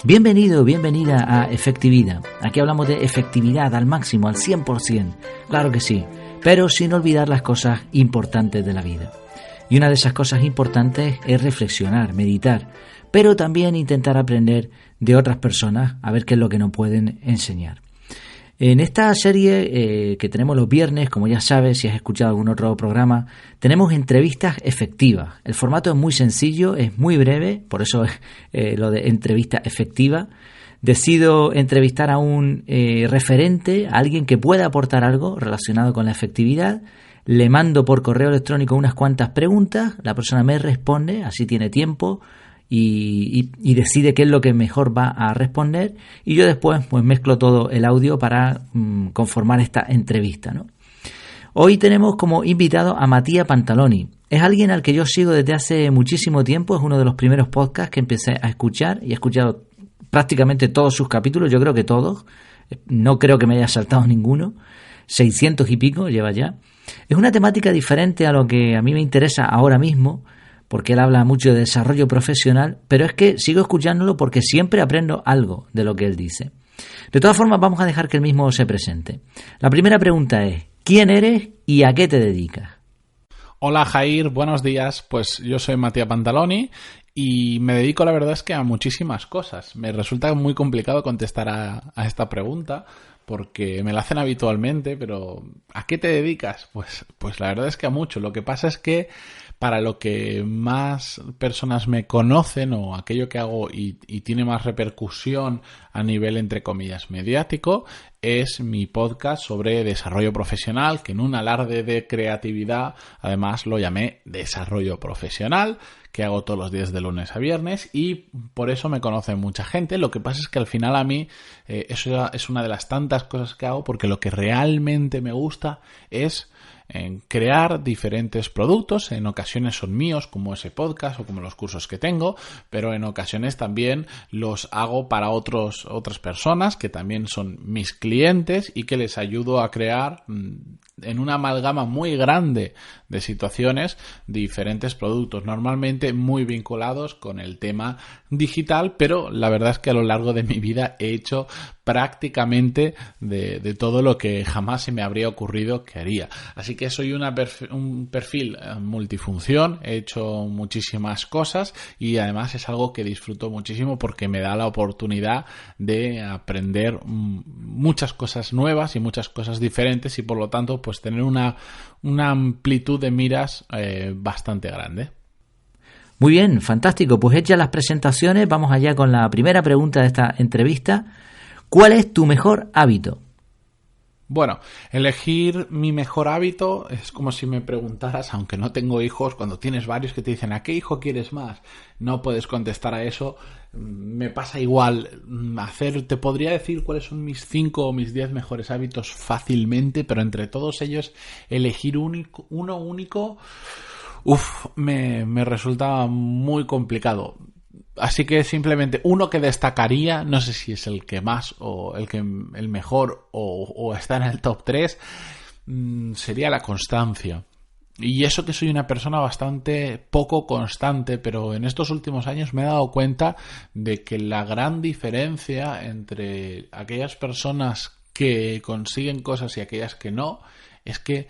Bienvenido, bienvenida a Efectividad. Aquí hablamos de efectividad al máximo, al 100%. Claro que sí, pero sin olvidar las cosas importantes de la vida. Y una de esas cosas importantes es reflexionar, meditar, pero también intentar aprender de otras personas a ver qué es lo que nos pueden enseñar. En esta serie que tenemos los viernes, como ya sabes, si has escuchado algún otro programa, tenemos entrevistas efectivas. El formato es muy sencillo, es muy breve, por eso es lo de entrevista efectiva. Decido entrevistar a un referente, a alguien que pueda aportar algo relacionado con la efectividad. Le mando por correo electrónico unas cuantas preguntas, la persona me responde, así tiene tiempo y decide qué es lo que mejor va a responder, y yo después pues mezclo todo el audio para conformar esta entrevista, ¿no? Hoy tenemos como invitado a Mattia Pantaloni. Es alguien al que yo sigo desde hace muchísimo tiempo, es uno de los primeros podcasts que empecé a escuchar y he escuchado prácticamente todos sus capítulos, yo creo que todos, no creo que me haya saltado ninguno, 600 y pico lleva ya. Es una temática diferente a lo que a mí me interesa ahora mismo, porque él habla mucho de desarrollo profesional, pero es que sigo escuchándolo porque siempre aprendo algo de lo que él dice. De todas formas, vamos a dejar que él mismo se presente. La primera pregunta es, ¿quién eres y a qué te dedicas? Hola Jair, buenos días. Pues yo soy Mattia Pantaloni y me dedico, la verdad es que a muchísimas cosas. Me resulta muy complicado contestar a esta pregunta porque me la hacen habitualmente, pero ¿a qué te dedicas? Pues la verdad es que a mucho. Lo que pasa es que para lo que más personas me conocen o aquello que hago y tiene más repercusión a nivel, entre comillas, mediático, es mi podcast sobre desarrollo profesional, que en un alarde de creatividad, además lo llamé Desarrollo Profesional, que hago todos los días de lunes a viernes, y por eso me conoce mucha gente. Lo que pasa es que al final a mí eso es una de las tantas cosas que hago, porque lo que realmente me gusta es en crear diferentes productos. En ocasiones son míos, como ese podcast o como los cursos que tengo, pero en ocasiones también los hago para otras personas que también son mis clientes y que les ayudo a crear en una amalgama muy grande de situaciones diferentes productos, normalmente muy vinculados con el tema digital, pero la verdad es que a lo largo de mi vida he hecho prácticamente de todo lo que jamás se me habría ocurrido que haría. Así que soy un perfil multifunción, he hecho muchísimas cosas y además es algo que disfruto muchísimo porque me da la oportunidad de aprender muchas cosas nuevas y muchas cosas diferentes y por lo tanto pues tener una amplitud de miras bastante grande. Muy bien, fantástico. Pues hechas las presentaciones, vamos allá con la primera pregunta de esta entrevista. ¿Cuál es tu mejor hábito? Bueno, elegir mi mejor hábito es como si me preguntaras, aunque no tengo hijos, cuando tienes varios que te dicen ¿a qué hijo quieres más? No puedes contestar a eso. Me pasa igual. Te podría decir cuáles son mis 5 o mis 10 mejores hábitos fácilmente, pero entre todos ellos elegir uno único, me resulta muy complicado. Así que simplemente uno que destacaría, no sé si es el que más o el mejor o está en el top 3, sería la constancia. Y eso que soy una persona bastante poco constante, pero en estos últimos años me he dado cuenta de que la gran diferencia entre aquellas personas que consiguen cosas y aquellas que no, es que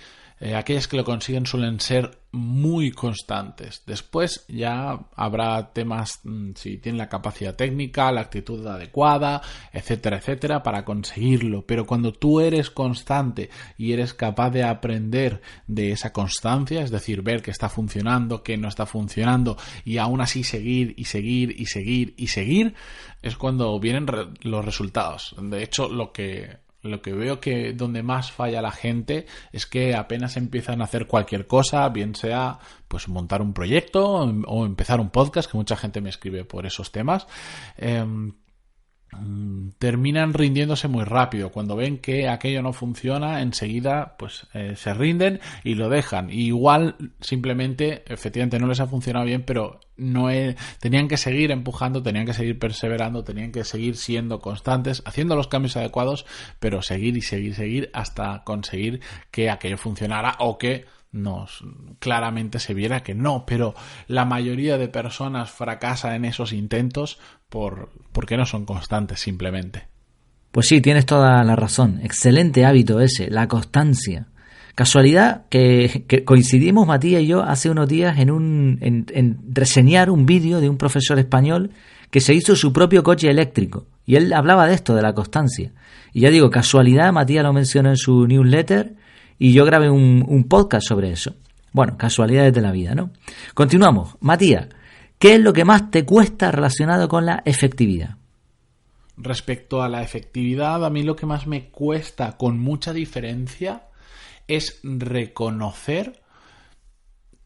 aquellas que lo consiguen suelen ser muy constantes. Después ya habrá temas, si tienen la capacidad técnica, la actitud adecuada, etcétera, etcétera, para conseguirlo. Pero cuando tú eres constante y eres capaz de aprender de esa constancia, es decir, ver qué está funcionando, qué no está funcionando, y aún así seguir y seguir y seguir y seguir, es cuando vienen los resultados. De hecho, lo que veo que donde más falla la gente es que apenas empiezan a hacer cualquier cosa, bien sea pues montar un proyecto o empezar un podcast, que mucha gente me escribe por esos temas, terminan rindiéndose muy rápido. Cuando ven que aquello no funciona, enseguida pues se rinden y lo dejan. Y igual simplemente, efectivamente no les ha funcionado bien, pero tenían que seguir empujando, tenían que seguir perseverando, tenían que seguir siendo constantes, haciendo los cambios adecuados, pero seguir y seguir hasta conseguir que aquello funcionara o que claramente se viera que no, pero la mayoría de personas fracasan en esos intentos porque no son constantes simplemente. Pues sí, tienes toda la razón. Excelente hábito ese, la constancia. Casualidad que coincidimos Matías y yo hace unos días en reseñar un vídeo de un profesor español que se hizo su propio coche eléctrico. Y él hablaba de esto, de la constancia. Y ya digo, casualidad, Matías lo mencionó en su newsletter y yo grabé un podcast sobre eso. Bueno, casualidades de la vida, ¿no? Continuamos. Matías, ¿qué es lo que más te cuesta relacionado con la efectividad? Respecto a la efectividad, a mí lo que más me cuesta con mucha diferencia es reconocer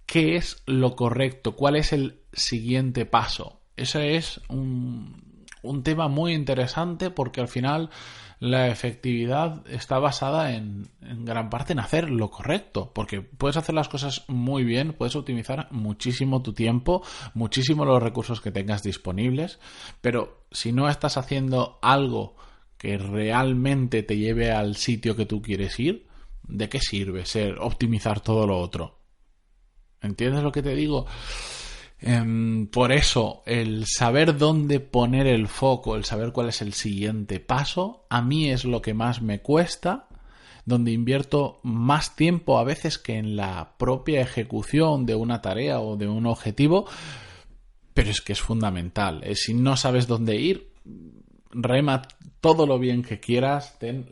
qué es lo correcto, cuál es el siguiente paso. Ese es un tema muy interesante porque al final la efectividad está basada en gran parte en hacer lo correcto, porque puedes hacer las cosas muy bien, puedes optimizar muchísimo tu tiempo, muchísimo los recursos que tengas disponibles, pero si no estás haciendo algo que realmente te lleve al sitio que tú quieres ir, ¿de qué sirve optimizar todo lo otro? ¿Entiendes lo que te digo? Por eso, el saber dónde poner el foco, el saber cuál es el siguiente paso, a mí es lo que más me cuesta, donde invierto más tiempo a veces que en la propia ejecución de una tarea o de un objetivo, pero es que es fundamental. Si no sabes dónde ir, rema todo lo bien que quieras, ten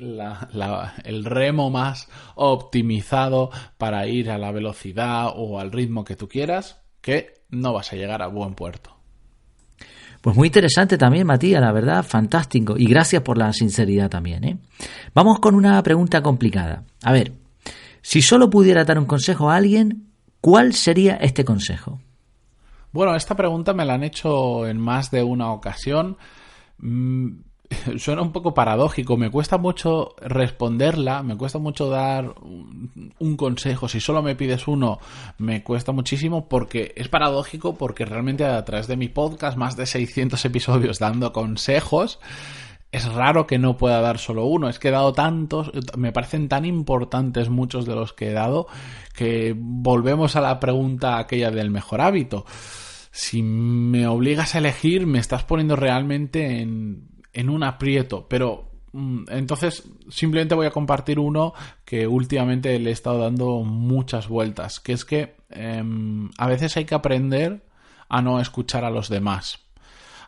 el remo más optimizado para ir a la velocidad o al ritmo que tú quieras, que no vas a llegar a buen puerto. Pues muy interesante también, Matías, la verdad, fantástico. Y gracias por la sinceridad también, ¿eh? Vamos con una pregunta complicada. A ver, si solo pudiera dar un consejo a alguien, ¿cuál sería este consejo? Bueno, esta pregunta me la han hecho en más de una ocasión. Suena un poco paradójico, me cuesta mucho responderla, me cuesta mucho dar un consejo. Si solo me pides uno, me cuesta muchísimo porque es paradójico, porque realmente a través de mi podcast, más de 600 episodios dando consejos, es raro que no pueda dar solo uno. Es que he dado tantos, me parecen tan importantes muchos de los que he dado, que volvemos a la pregunta aquella del mejor hábito. Si me obligas a elegir, me estás poniendo realmente en un aprieto, pero entonces simplemente voy a compartir uno que últimamente le he estado dando muchas vueltas, que es que a veces hay que aprender a no escuchar a los demás.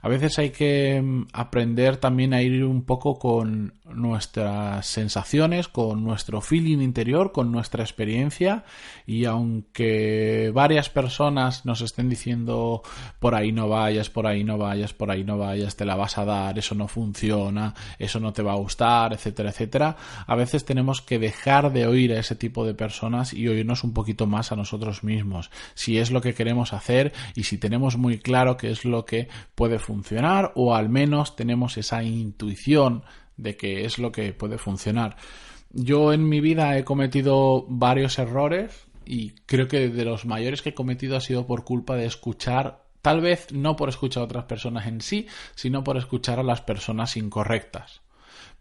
A veces hay que aprender también a ir un poco con nuestras sensaciones, con nuestro feeling interior, con nuestra experiencia, y aunque varias personas nos estén diciendo por ahí no vayas, por ahí no vayas, por ahí no vayas, te la vas a dar, eso no funciona, eso no te va a gustar, etcétera, etcétera, a veces tenemos que dejar de oír a ese tipo de personas y oírnos un poquito más a nosotros mismos, si es lo que queremos hacer y si tenemos muy claro qué es lo que puede funcionar, o al menos tenemos esa intuición de que es lo que puede funcionar. Yo en mi vida he cometido varios errores y creo que de los mayores que he cometido ha sido por culpa de escuchar, tal vez no por escuchar a otras personas en sí, sino por escuchar a las personas incorrectas.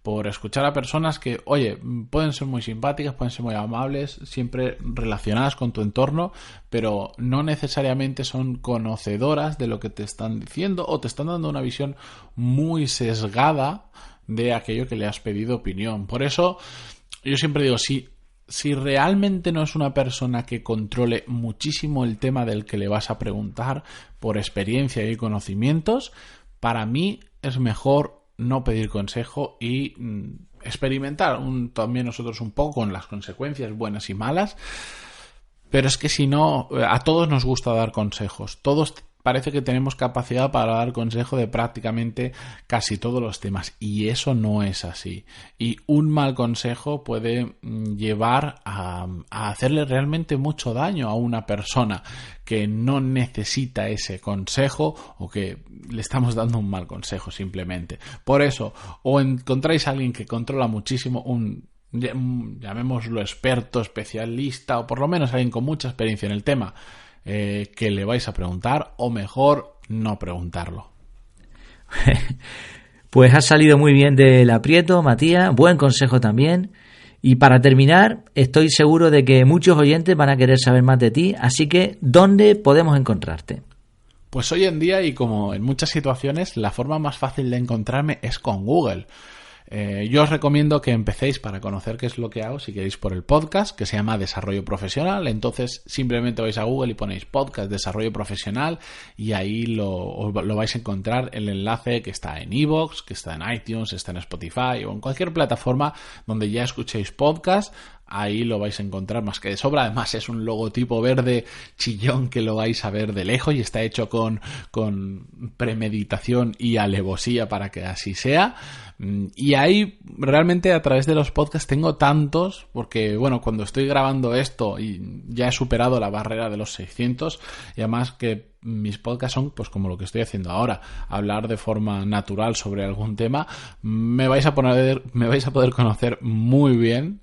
Por escuchar a personas que, oye, pueden ser muy simpáticas, pueden ser muy amables, siempre relacionadas con tu entorno, pero no necesariamente son conocedoras de lo que te están diciendo o te están dando una visión muy sesgada de aquello que le has pedido opinión. Por eso, yo siempre digo, si realmente no es una persona que controle muchísimo el tema del que le vas a preguntar por experiencia y conocimientos, para mí es mejor no pedir consejo y experimentar también nosotros un poco con las consecuencias buenas y malas. Pero es que si no, a todos nos gusta dar consejos. Todos parece que tenemos capacidad para dar consejo de prácticamente casi todos los temas. Y eso no es así. Y un mal consejo puede llevar a hacerle realmente mucho daño a una persona que no necesita ese consejo o que le estamos dando un mal consejo simplemente. Por eso, o encontráis a alguien que controla muchísimo, llamémoslo experto, especialista, o por lo menos alguien con mucha experiencia en el tema, que le vais a preguntar, o mejor no preguntarlo. Pues has salido muy bien del aprieto, Matías, buen consejo también. Y para terminar, estoy seguro de que muchos oyentes van a querer saber más de ti, así que ¿dónde podemos encontrarte? Pues hoy en día, y como en muchas situaciones, la forma más fácil de encontrarme es con Google. Yo os recomiendo que empecéis para conocer qué es lo que hago, si queréis, por el podcast, que se llama Desarrollo Profesional. Entonces simplemente vais a Google y ponéis podcast Desarrollo Profesional y ahí lo vais a encontrar el enlace que está en iVoox, que está en iTunes, está en Spotify o en cualquier plataforma donde ya escuchéis podcast. Ahí lo vais a encontrar más que de sobra. Además es un logotipo verde chillón que lo vais a ver de lejos y está hecho con premeditación y alevosía para que así sea. Y ahí realmente a través de los podcasts tengo tantos, porque bueno, cuando estoy grabando esto y ya he superado la barrera de los 600, y además que mis podcasts son pues como lo que estoy haciendo ahora, hablar de forma natural sobre algún tema, me vais a poder conocer muy bien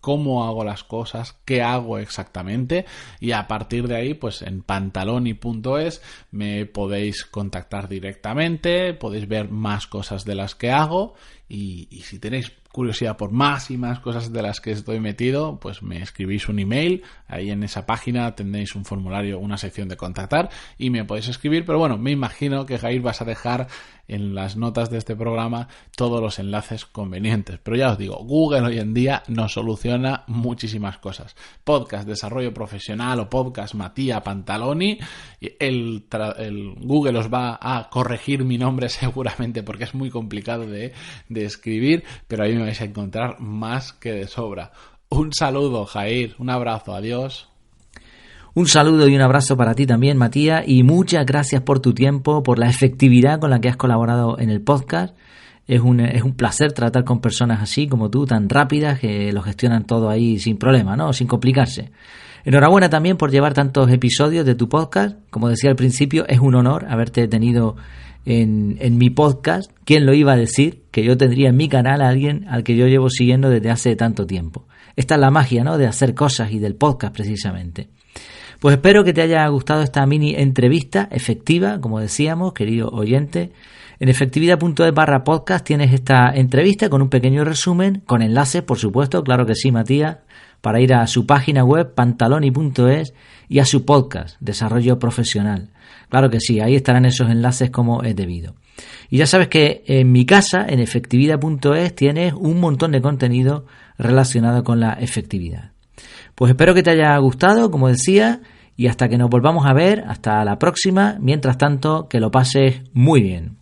cómo hago las cosas, qué hago exactamente, y a partir de ahí pues en pantaloni.es me podéis contactar directamente, podéis ver más cosas de las que hago y si tenéis curiosidad por más y más cosas de las que estoy metido, pues me escribís un email, ahí en esa página tenéis un formulario, una sección de contactar y me podéis escribir, pero bueno, me imagino que Jair vas a dejar en las notas de este programa todos los enlaces convenientes, pero ya os digo, Google hoy en día nos soluciona muchísimas cosas. Podcast Desarrollo Profesional o podcast Matías Pantaloni, el Google os va a corregir mi nombre seguramente porque es muy complicado de escribir, pero ahí me vais a encontrar más que de sobra. Un saludo, Jair, un abrazo, adiós. Un saludo y un abrazo para ti también, Matías, y muchas gracias por tu tiempo, por la efectividad con la que has colaborado en el podcast. Es un placer tratar con personas así como tú, tan rápidas, que lo gestionan todo ahí sin problema, ¿no? Sin complicarse. Enhorabuena también por llevar tantos episodios de tu podcast. Como decía al principio, es un honor haberte tenido en mi podcast. ¿Quién lo iba a decir? Que yo tendría en mi canal a alguien al que yo llevo siguiendo desde hace tanto tiempo. Esta es la magia, ¿no?, de hacer cosas y del podcast precisamente. Pues espero que te haya gustado esta mini entrevista efectiva, como decíamos, querido oyente. En efectividad.es/podcast tienes esta entrevista con un pequeño resumen, con enlaces, por supuesto, claro que sí, Matías, para ir a su página web, pantaloni.es, y a su podcast, Desarrollo Profesional. Claro que sí, ahí estarán esos enlaces como es debido. Y ya sabes que en mi casa, en efectividad.es, tienes un montón de contenido relacionado con la efectividad. Pues espero que te haya gustado, como decía, y hasta que nos volvamos a ver, hasta la próxima. Mientras tanto, que lo pases muy bien.